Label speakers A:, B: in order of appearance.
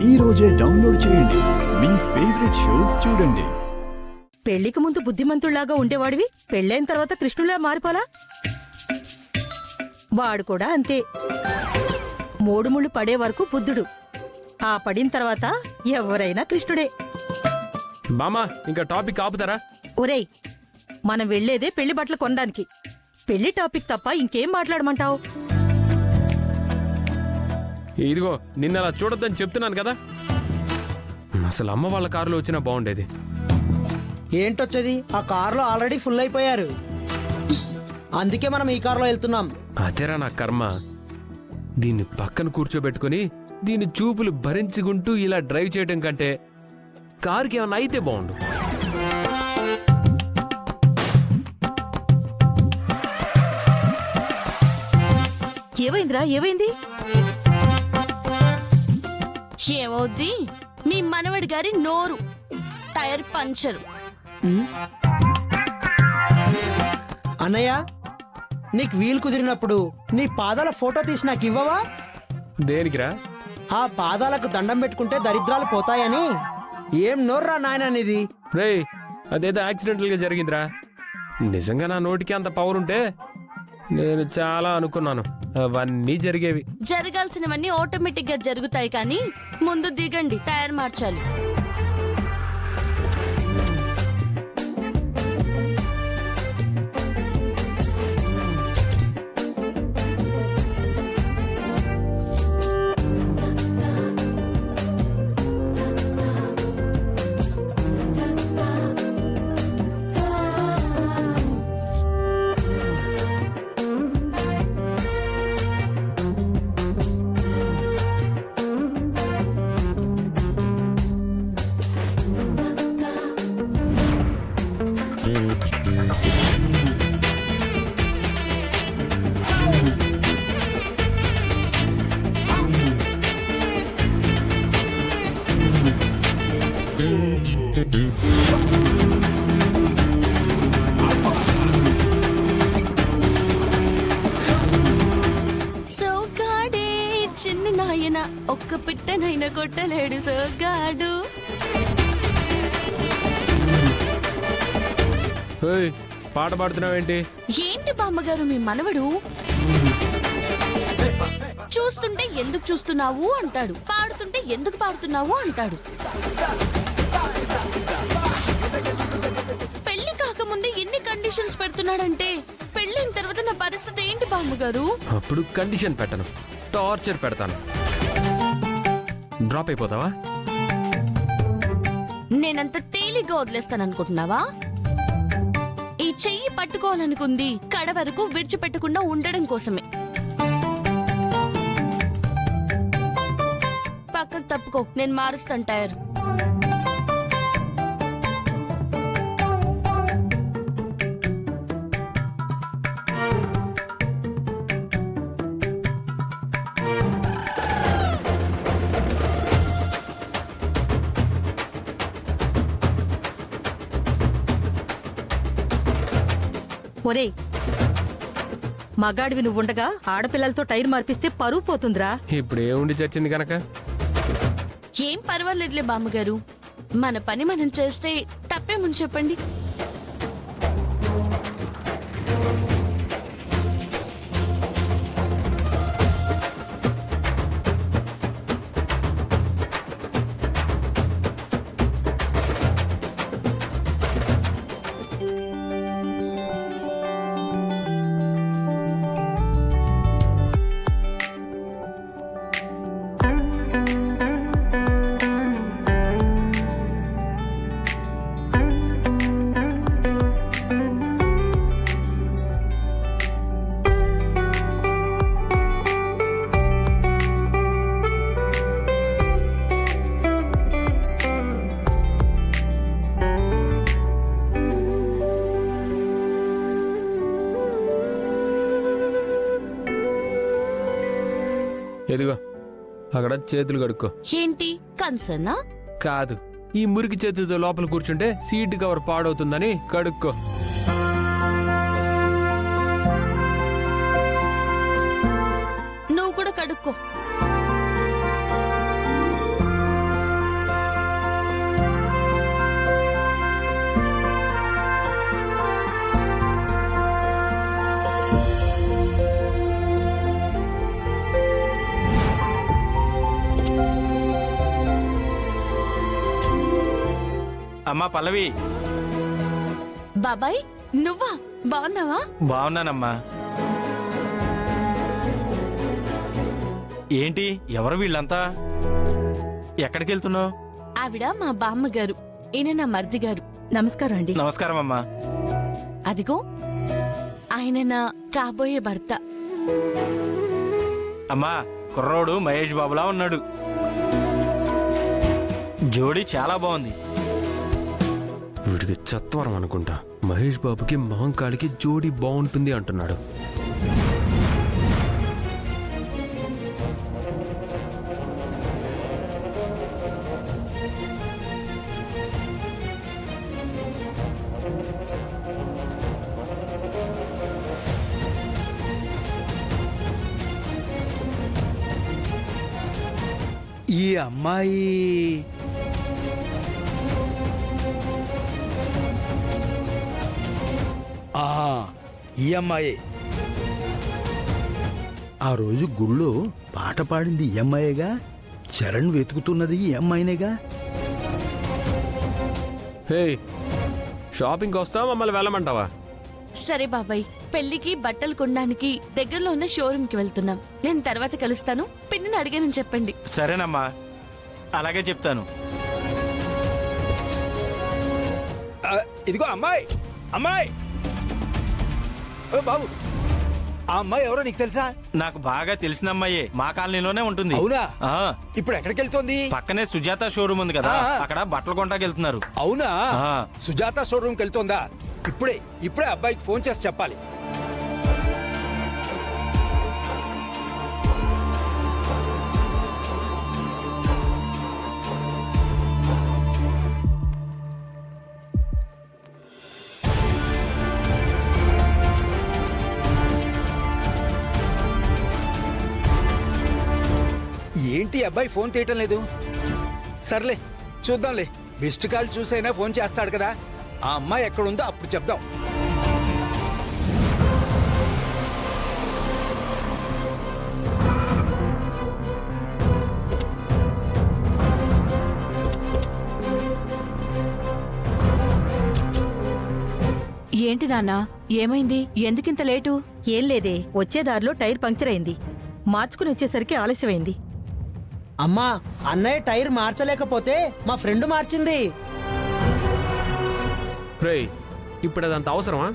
A: ఈ రోజే డౌన్లోడ్ చేయండి. మీ ఫేవరెట్ షోస్ చూడండి.
B: పెళ్లికి ముందు బుద్ధిమంతుళ్లాగా ఉండేవాడివి పెళ్ళైన తర్వాత కృష్ణులా మారిపోలా? వాడు కూడా అంతే. మూడుముళ్ళు పడే వరకు బుద్ధుడు, ఆ పడిన తర్వాత ఎవరైనా కృష్ణుడే.
C: మామా ఇంకా టాపిక్ ఆపుతారా?
B: ఒరేయ్, మనం వెళ్లేదే పెళ్లి బట్టలు కొనడానికి. పెళ్లి టాపిక్ తప్ప ఇంకేం మాట్లాడమంటావు?
C: ఇదిగో నిన్న అలా చూడొద్దని చెప్తున్నాను కదా. అసలు అమ్మ వాళ్ళ కారులో వచ్చినా బాగుండేది.
D: ఏంటొచ్చేది? ఆ కారులో ఆల్రెడీ ఫుల్ అయిపోయారు, అందుకే మనం ఈ కారులో వెళ్తున్నాం.
C: అదేరా నా కర్మ. దీన్ని పక్కన కూర్చోబెట్టుకుని దీన్ని చూపులు భరించుకుంటూ ఇలా డ్రైవ్ చేయడం కంటే కారుకి ఏమన్నా అయితే బాగుండు.
B: ఏమైందిరా? ఏమైంది?
E: ఏమవుద్ది? మీ మనవడి గారి నోరు టైర్ పంచరు.
D: అన్నయ్య, నీకు వీలు కుదిరినప్పుడు నీ పాదాల ఫోటో తీసి నాకు ఇవ్వవా?
C: దేనికిరా?
D: ఆ పాదాలకు దండం పెట్టుకుంటే దరిద్రాలు పోతాయని. ఏం నోర్రా నాయన నీది?
C: రేయ్, అదేదో యాక్సిడెంటల్ గా జరిగిందిరా. నిజంగా నా నోటికి అంత పవర్ ఉంటే నేను చాలా అనుకున్నాను అవన్నీ జరిగేవి.
E: జరగాల్సినవన్నీ ఆటోమేటిక్ గా జరుగుతాయి, కానీ ముందు దిగండి, టైర్ మార్చాలి. సోగాడే చిన్ని నాయన, ఒక్క పిట్టనైనా కొట్టలేడు సోగాడు.
C: ఏయ్, పాట పాడుతున్నావేంటి?
E: ఏంటి బామ్మగారు మీ మనవడు? చూస్తుంటే ఎందుకు చూస్తున్నావు అంటాడు, పాడుతుంటే ఎందుకు పాడుతున్నావు అంటాడు. పెళ్లి కాకముందే ఎన్ని కండిషన్స్ పెడుతున్నాడంటే పెళ్ళైన తర్వాత నా పరిస్థితి ఏంటి బామ్మగారు?
C: అప్పుడు కండిషన్ పెట్టను, టార్చర్ పెడతాను. డ్రాప్ అయిపోతావా?
E: నేనంత తేలిగ్గా వదిలేస్తాననుకుంటున్నావా? ఈ చెయ్యి పట్టుకోవాలనుకుంది కడ వరకు విడిచిపెట్టకుండా ఉండడం కోసమే. పక్కకు తప్పుకో, నేను మారుస్తాను టైర్.
B: ఒరేయ్, మగాడివి నువ్వుండగా ఆడపిల్లలతో టైర్ మార్పిస్తే పరువు పోతుందిరా.
C: ఇప్పుడు ఏముండి చచ్చింది కనుక?
E: ఏం పర్వాలేదులే బామ్మగారు, మన పని మనం చేస్తే తప్పేముంది చెప్పండి.
C: ఎదుగో అక్కడ చేతులు కడుక్కో.
E: ఏంటి కన్సర్నా?
C: కాదు, ఈ మురికి చేతులతో లోపల కూర్చుంటే సీట్ కవర్ పాడవుతుందని కడుక్కో.
E: నువ్వు కూడా కడుక్కో.
F: అమ్మా పల్లవి.
E: బాబాయ్ నువ్వా? బాగున్నావా?
F: బాగున్నానమ్మా. ఏంటి ఎవరు వీళ్ళంతా? ఎక్కడికి వెళ్తున్నావు?
E: ఆవిడ మా బామ్మగారు, ఈయన నా మరిది గారు.
B: నమస్కారం అండి.
F: నమస్కారం అమ్మా.
E: అదిగో ఆయన నా కాబోయే భర్త.
F: అమ్మా కుర్రోడు మహేష్ బాబులా ఉన్నాడు. జోడీ చాలా బాగుంది.
C: వీడికి చత్వరం అనుకుంటా. మహేష్ బాబుకి మహంకాళికి జోడీ బాగుంటుంది అంటున్నాడు.
G: ఈ అమ్మాయి ఈ అమ్మాయి ఆ రోజు గుళ్ళో పాట పాడింది ఈ అమ్మాయేగా. చరణ్ వెతుకుతున్నది ఈ అమ్మాయినేగా.
C: హే, షాపింగ్కి వస్తావా మమ్మల్ని వెళ్ళమంటావా?
E: సరే బాబాయ్, పెళ్లికి బట్టలు కొనడానికి దగ్గరలో ఉన్న షోరూమ్ కి వెళ్తున్నాం. నేను తర్వాత కలుస్తాను. పిన్నిని అడిగానని చెప్పండి.
F: సరేనమ్మా, అలాగే చెప్తాను.
G: ఇదిగో అమ్మాయి, అమ్మాయి, ఓ బాబు, ఆ అమ్మాయి ఎవరో నీకు తెలుసా?
F: నాకు బాగా తెలిసిన అమ్మాయే, మా కాలనీలోనే ఉంటుంది.
G: అవునా?
F: ఆ,
G: ఇప్పుడు ఎక్కడికి వెళ్తోంది?
F: పక్కనే సుజాత షోరూమ్ ఉంది కదా,
G: ఆ.
F: అక్కడ బట్టలు కొంటాకి వెళ్తున్నారు.
G: అవునా?
F: ఆ.
G: సుజాత షోరూమ్కి వెళ్తోందా? ఇప్పుడే అబ్బాయికి ఫోన్ చేసి చెప్పాలి. ఏంటి అబ్బాయి ఫోన్ తీయటం లేదు? సర్లే చూద్దాంలే, మిస్డ్ కాల్ చూసైనా ఫోన్ చేస్తాడు కదా. ఆ అమ్మాయి ఎక్కడుందో అప్పుడు చెప్దాం.
B: ఏంటి నాన్నా, ఏమైంది? ఎందుకింత లేటు? ఏం లేదే, వచ్చేదారిలో టైర్ పంక్చర్ అయింది. మార్చుకుని వచ్చేసరికి ఆలస్యమైంది.
D: అమ్మా, అన్నయ్య టైర్ మార్చలేకపోతే మా ఫ్రెండ్ మార్చింది.
C: రేయ్, ఇప్పుడు అదంత అవసరమా?